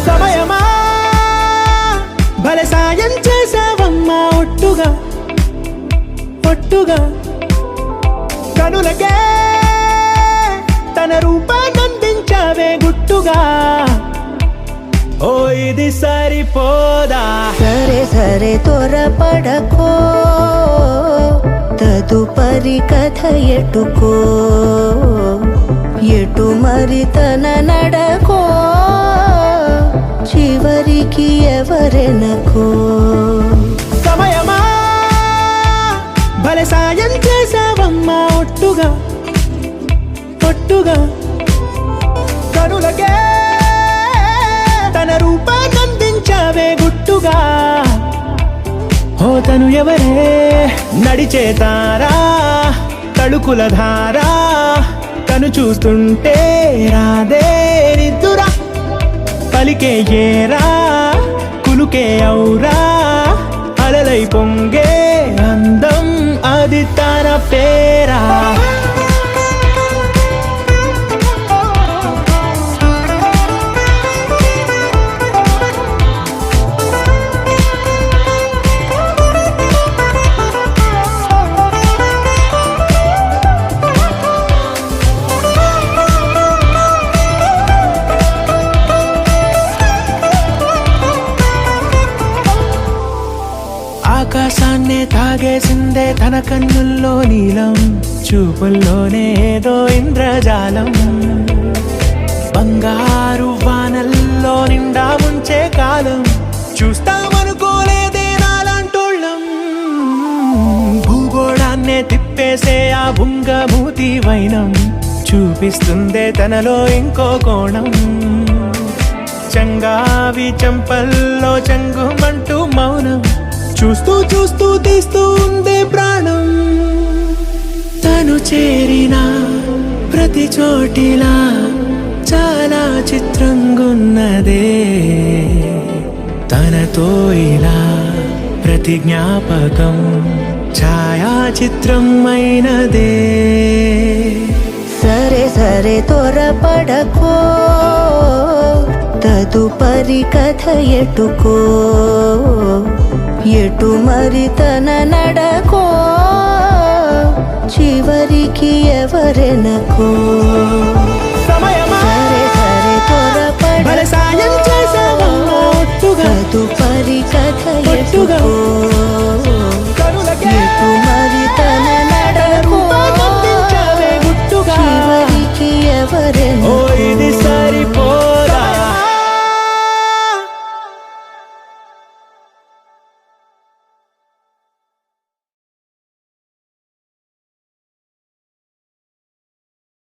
సమయమా భలే సాయం చేసావమ్మా ఒట్టుగా ఒట్టుగా కనులకే తన రూపాన్నందించావే గుట్టుగా ఓ ఇది సరిపోదా సరే సరే త్వరపడకో తదుపరి కథ ఎటుకో ఎటు మరి తన నడకో చివరికి ఎవరెనకో సమయమా భలే సాయం చేసావమ్మా ఒట్టుగా ఒట్టుగా కనులకే తన రూపాన్నందించావే గుట్టుగా ఓ తను ఎవరే నడిచే తారా తళుకుల ధారా తను చూస్తుంటే రాదే నిద్దురా పలికే ఏరా కులుకే ఔరా అలలై పొంగే అందం అది తన పేరా ఆకాశాన్నే తాగేసిందే తన కన్నుల్లో నీలం చూపుల్లోనే ఏదో ఇంద్రజాలం బంగారు వానల్లో నిండా ఉంచే కాలం చూస్తామనుకోలేదే నాలాంటోళ్ళం భూగోళాన్నే తిప్పేసే ఆ బుంగమూతి వైనం చూపిస్తుందే తనలో ఇంకో కోణం చంగావి చెంపల్లో చెంగుమంటూ మౌనం చూస్తూ చూస్తూ తీస్తూ ఉందే ప్రాణం తను చేరిన ప్రతి చోటిలా చాలా చిత్రంగున్నదే తనతో ఇలా ప్రతి జ్ఞాపకం ఛాయాచిత్రం అయినదే సరే సరే త్వరపడకో తదుపరి కథ ఎటుకో ఎటు మరి తన నడకో చివరికి ఎవరెనకో సమయమా సరే సరే త్వరపడకో భలే సాయం చేసావమ్మా ఒట్టుగా తదుపరి కథ ఒట్టుగా ఎటుకో